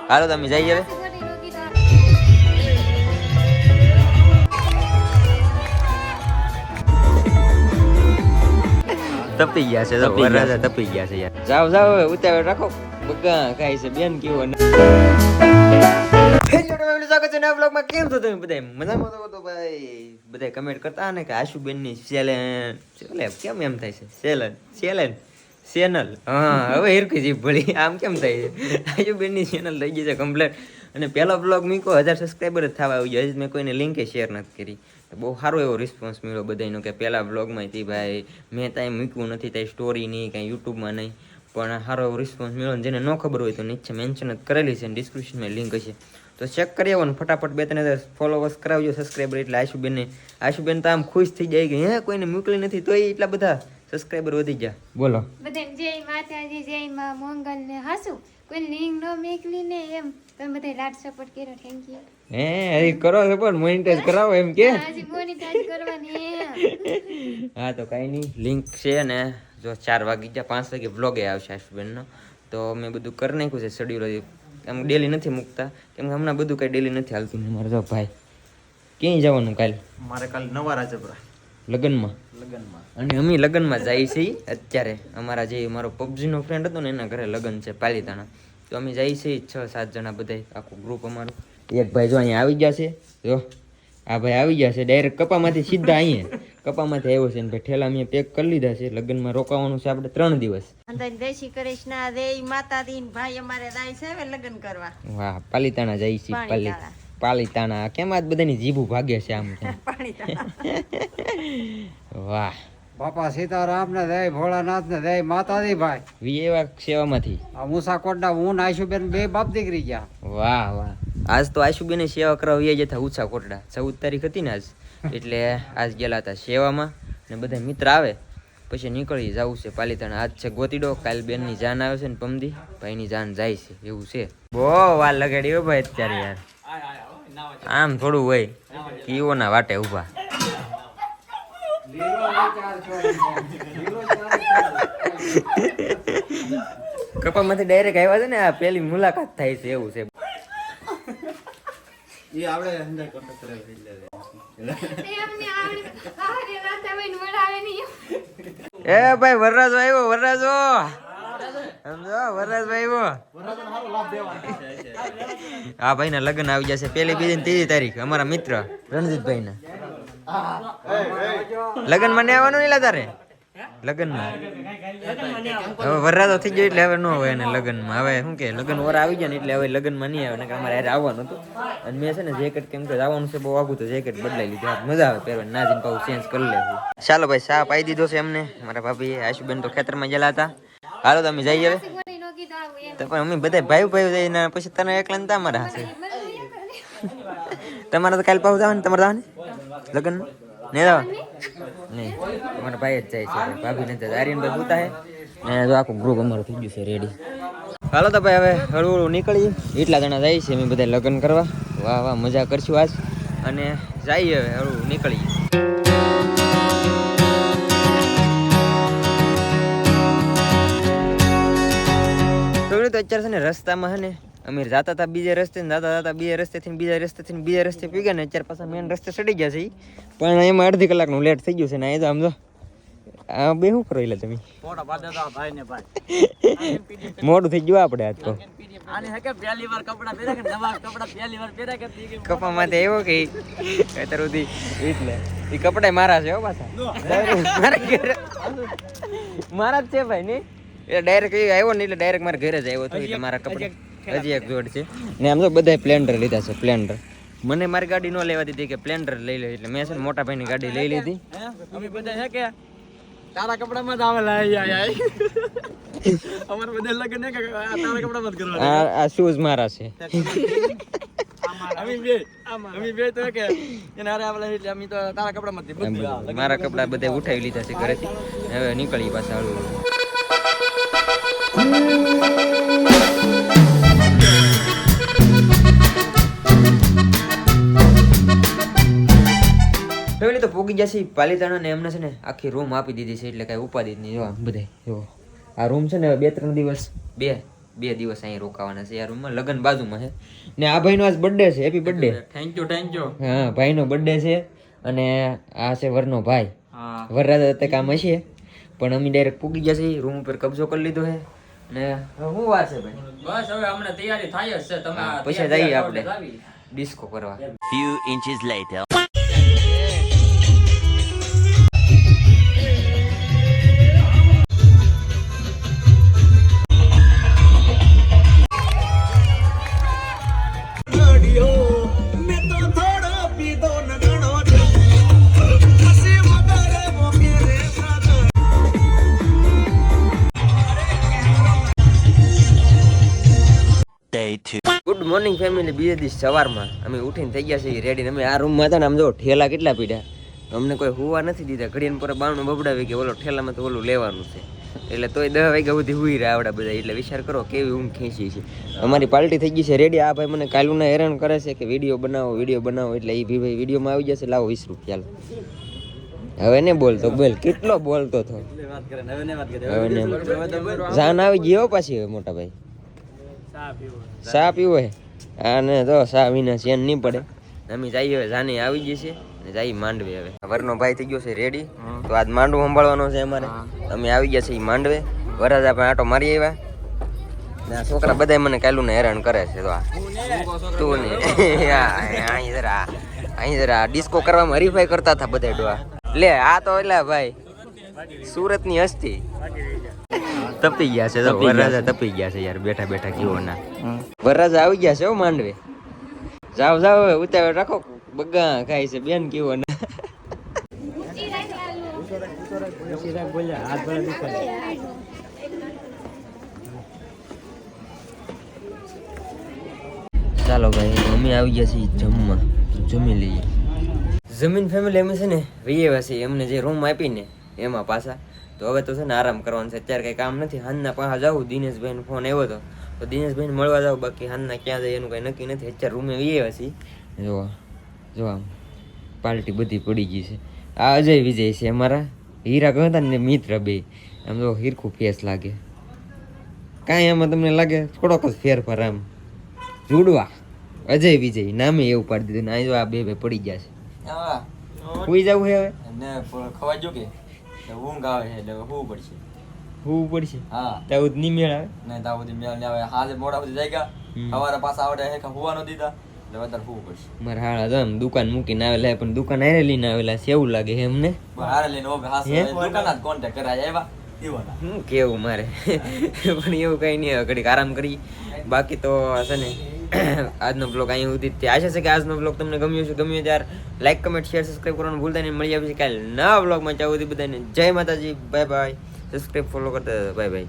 હાલો તમે જઈએ હવે. તપી ગયા છે તો વરરાજા તપી ગયા છે યાર. જાવ જાવ હવે ઉતાવળ રાખો. બગા કાઈ છે બેન કેવો ને. હેલો ફેમિલી, સ્વાગત છે નવા બ્લોગમાં. કેમ છો તમે બધા? મજામાં તો ભાઈ બધા કમેન્ટ કરતા ને કે આશુબેન ની કેમ એમ થાય છે ચેનલ. હા હવે હિરકી જીભ ભળી આમ કેમ થાય છે. આશુબેન ની ચેનલ થઈ ગઈ છે કમ્પ્લીટ. અને પહેલો બ્લોગ મૂક્યો 1000 સબસ્ક્રાઈબર જ થવા આવી ગયા. મેં કોઈને લિંકે શેર નથી કરી. બહુ સારો એવો રિસ્પોન્સ મળ્યો બધાનો કે પહેલા બ્લોગમાં હતી ભાઈ મેં ત્યાં મૂક્યું નથી, ત્યાં સ્ટોરી નહીં કાંઈ યુટ્યુબમાં નહીં, પણ સારો એવો રિસ્પોન્સ મળ્યો. જેને ન ખબર હોય તો નીચે મેન્શન જ કરેલી છે, ડિસ્ક્રિપ્શનમાં લિંક હશે તો ચેક કરી આવો ને ફટાફટ 2-3 ફોલોવર્સ કરાવજો, સબસ્ક્રાઈબર. એટલે આશુબેન તો આમ ખુશ થઈ જાય કે હે કોઈને મોકલી નથી તો એટલા બધા સબસ્ક્રાઈબર વધી ગયા. બોલો બધાને જય માતાજી, જય માં મંગલ ને હાસુ. કોઈ લિંક ન મેકલી ને એમ તમે બધા લાડ સપોર્ટ કર્યો, થેન્ક યુ. હે હરી કરો છો પણ મોનેટાઈઝ કરાવો એમ કે આજે મોનેટાઈઝ કરવાની. હા તો કાઈ નહીં, લિંક છે ને જો 4 વાગી ગયા 5 વાગે વ્લોગ આવશે આશુબેનનો. તો મેં બધું કરી નાખ્યું છે શેડ્યુલ. એમ ડેલી નથી મૂકતા કેમ કે હમણાં બધું કઈ ડેલી નથી હાલતું. મારે જો ભાઈ ક્યાંય જવાનું કાલે? મારે કાલે નવા રાજપરા લગનમાં. અને અમે લગનમાં જઈએ છીએ અત્યારે. અમારા જે મારો પબજીનો ફ્રેન્ડ હતો ને એના ઘરે લગન છે પાલીતાણા. તો અમે જઈએ છીએ 6-7 જણા બધા, આખું ગ્રુપ અમારું. એક ભાઈ જો અહીંયા આવી ગયા છે, જો આ ભાઈ આવી ગયા છે ડાયરેક્ટ કપામાંથી સીધા અહીંયા કપામાંથી આવ્યો છે ને ભાઈ ઠેલા મેં પેક કરી લીધા છે. લગ્નમાં રોકાવાનું છે આપણે 3 દિવસ. દેશી કૃષ્ણ દેઈ માતાજી ભાઈ અમારે જાય છે હવે લગ્ન કરવા. વાહ પાલીતાણા જઈએ છીએ. પાલીતાણા કેમ આજ બધાની જીભું ભાગે છે આમ. વાહ બાપા સીતારામ ને જય ભોળાનાથ ને જય માતાજી ભાઈ. વિયેવા સેવામાંથી આ મુસાકોટના હું ને આશુબેન બે બાપ દીકરી ગયા. વાહ વાહ. આજ તો આશુબેન સેવા કરવા વ્યાજ હતા ઊંચા કોટડા. 14 તારીખ હતી ને આજ, એટલે આજ ગયેલા હતા સેવામાં. ને બધા મિત્ર આવે પછી નીકળી જવું છે પાલીતાણા. આજ છે ગોતીડો, કાલ બેનની જાન આવે છે ને પમદી ભાઈની જાન જાય છે એવું છે. બહુ વાર લગાડી હો ભાઈ અત્યારે યાર. આમ થોડું હોય કીઓના વાટે ઊભા. કપામાંથી ડાયરેક્ટ આવ્યા છે ને આ પેલી મુલાકાત થાય છે એવું છે. એ ભાઈ વરરાજો આવ્યો, વરરાજો સમજો, વરરાજભાઈ આવ્યો. આ ભાઈ ના લગ્ન આવી જશે 1, 2 ને 3 તારીખ. અમારા મિત્ર રણજીતભાઈ ના લગ્ન માં આવવાનું નહીં તારે લગ્નમાં. હવે વરરાજો થઈ ગયો એટલે હવે ન હોય એને લગ્નમાં. હવે શું કે લગ્ન વર આવી ગયા ને એટલે હવે લગ્નમાં નહીં આવે ને અમારે યાર આવવાનું હતું. અને મેં છે ને જેકેટ કેમ કે આવવાનું છે બહુ આગું તો જેકેટ બદલાઈ લીધું. મજા આવે પહેરવાની, ના જઈને પાછું ચેન્જ કરી લેવું. ચાલો ભાઈ ચા પાઈ દીધો છે એમને. મારા ભાભી આશુબેન તો ખેતરમાં ગયેલા હતા. હાલો તમે જઈએ હવે. તો પણ અમે બધા ભાઈ જઈને પછી તને એકલા ને તમારા હશે. તમારે તો કાલે પાછું જવાનું, તમારે જવાનું લગ્ન નહીં જવાનું નહીં. અમારા ભાઈ જ જાય છે, ભાભી નથી. આર્યનભાઈ પૂતા હે ને જો આખું ગ્રુપ અમારું થઈ ગયું છે રેડી. હાલો તો ભાઈ હવે હળવું હળવું નીકળીએ. એટલા જણા જાય છે અમે બધા લગ્ન કરવા. વાહ વાહ મજા કરશું આજ. અને જઈએ હવે હળવું નીકળીએ. તો અત્યારે છે ને રસ્તામાં છે ને અમે જતા હતા બીજા રસ્તે ને જતા બીજા રસ્તેથી બીજા રસ્તે પી ગયા ને અત્યારે પાછા મેન રસ્તે ચડી ગયા છે. પણ એમાં અડધી કલાકનું લેટ થઈ ગયું છે ને. એ તો આમ જો આ બે શું કરો એટલે તમે મોડું થઈ ગયું આપણે આજ તો. કપા માંથી આવ્યો કે અત્યાર સુધી એટલે એ કપડા મારા છે હો પાછા. મારા જ છે ભાઈ ને. એટલે ડાયરેક્ટ આવ્યો ને એટલે ડાયરેક્ટ મારા ઘરે જ આવ્યો હતો. એટલે મારા કપડા હજી એક જોડ છે ને. આમ તો બધા સ્પ્લેન્ડર લીધા છે. સ્પ્લેન્ડર મને મારી ગાડી ન લેવા દીધી કે સ્પ્લેન્ડર લઈ લે. એટલે મેં છે ને મોટા ભાઈની ગાડી લઈ લીધી. અમે બધા છે કે તારા કપડામાં જ આવેલા અમાર બધા લગન ને તારા કપડામાં જ કરવા. આ શૂઝ મારા છે. અમે બે તો કે એને હારે આવેલા એટલે અમે તો તારા કપડામાં જ મારા કપડા બધા ઉઠાવી લીધા છે ઘરેથી. હવે નીકળી પાછા હળવું. ફેમિલી તો પોગી જશે પાલીતાણા ને. એમને છે ને આખી રૂમ આપી દીધી છે એટલે કઈ ઉપાધિ જ નહીં. જો બધે જો આ રૂમ છે ને 2-3 દિવસ 2 દિવસ અહીં રોકાવાના છે યાર રૂમમાં. લગન બાજુમાં છે ને આ ભાઈનો આજ બર્થડે છે. Happy birthday. થેન્ક યુ હા ભાઈનો બર્થડે છે અને આ છે વરનો ભાઈ. હા વરરાજા તે કામ હશે પણ અમે ડાયરેક્ટ પૂગી ગયા છીએ. રૂમ ઉપર કબજો કરી લીધો છે ને હવે શું વાર છે ભાઈ? બસ હવે હમણાં તૈયારી થાય જ છે. તમે હા, પછી જઈએ આપણે ડિસ્કો કરવા. Few inches later. Day 2. Good morning family. બીજે દિવસ સવારમાં અમે ઉઠીને થઈ ગયા છીએ રેડી. અમે આ રૂમમાં હતા ને આમ જો ઠેલા કેટલા પીડ્યા. અમને કોઈ હુવા નથી દીધા. ઘડીને પર બારણું બબડાવી કે ઓલો ઠેલામાં તો ઓલું લેવાનું છે એટલે તોય 10 વાગ્યા સુધી હુઈ રહ્યા આવડા બધા. એટલે વિચાર કરો કેવી ઊંઘ ખેંચી છે. અમારી પાર્ટી થઈ ગઈ છે રેડી. આ ભાઈ મને કાલુના હેરાન કરે છે કે વિડીયો બનાવો એટલે એ ભાઈ વિડીયોમાં આવી જશે. લાવો 20 રૂપિયા. હવે ને બોલતો બોલ. કેટલો બોલતો હતો. હવે ને જાન આવી ગયો પાછી. હવે મોટા ભાઈ સા પીવો હે અને તો સા વિના ચેન નહીં પડે. અમે જઈએ હવે જાને આવી જશે ને જઈએ માંડવે. હવે વરનો ભાઈ થઈ ગયો છે રેડી. તો આજ માંડવો સંભાળવાનો છે અમારે. અમે આવી ગયા છીએ માંડવે. વરરાજા પણ આટો મારી આવ્યા ને આ છોકરા બધા મને કાલુને હેરાન કરે છે. તો આ તું ને અહીં જરા ડિસ્કો કરવામાં હરીફાઈ કરતા હતા બધા ડોહા. લે આ તો એટલે ભાઈ સુરતની હસ્તી તપી ગયા છે. વરરાજા તપી ગયા છે યાર બેઠા બેઠા. કેવો ના વરરાજા આવી ગયા છે હો માંડવે. જાવ હવે ઉતાવળ રાખો. બગા ખાય છે બેન. કેવો ના ચાલો ભાઈ અમે આવી ગયા છીએ જમવા. જમી લઈએ. જમીન ફેમિલી અમે છે ને રહીએ છીએ. એમને જે રૂમ આપીને એમાં પાછા તો હવે તો છે ને આરામ કરવાનું છે. અત્યારે કંઈ કામ નથી. હાંજના પાછા જાઉં. દિનેશભાઈનો ફોન આવ્યો હતો તો દિનેશભાઈને મળવા જાઉં. બાકી હાંજના ક્યાં જાય એનું કંઈ નક્કી નથી. અત્યારે રૂમે વીએ છીએ. જો આમ પાર્ટી બધી પડી ગઈ છે. આ અજય વિજય છે અમારા. હીરા કહતા ને મિત્ર બે. આમ જો હીરખું ફેસ લાગે. કાંઈ એમાં તમને લાગે થોડોક જ ફેરફાર. આમ જોડવા અજય વિજય નામે એવું પાડી દીધું ને આ જો આ બે પડી ગયા છે. સુઈ જવું છે હવે ને ખવાઈ જો કે ઊંઘ આવે છે એટલે હોવું પડશે. હોવું પડશે. હા ત્યાં નહીં મેળ આવે. નહીં તાવ બધી મેળ આવે. હાજે મોડા બધી જાય ગયા. સવારે પાછા આવડે હે હોવાનો દીધા એટલે વધારે હોવું પડશે. મારા હાળા તો આમ દુકાન મૂકીને આવેલા પણ દુકાન હારે લઈને આવેલા છે એવું લાગે છે એમને. હારે લઈને ઓબે હાસ દુકાનના જ કોન્ટેક્ટ કરાય આવ્યા એવાના. હું કેવું મારે પણ એવું કઈ નહીં. હવે ઘડીક આરામ કરી. બાકી તો છે ને આજનો બ્લોગ અહીં સુધી જ. આશા છે કે આજનો બ્લોગ તમને ગમ્યો છે. ગમ્યો ત્યારે લાઈક કમેન્ટ શેર સબસ્ક્રાઈબ કરવાનું ભૂલતા નહીં. મળી આવે છે કાલે નવા બ્લોગમાં. ચાહું બધાને જય માતાજી. Bye bye. સબસ્ક્રાઈબ ફોલો કરતા બાય બાય.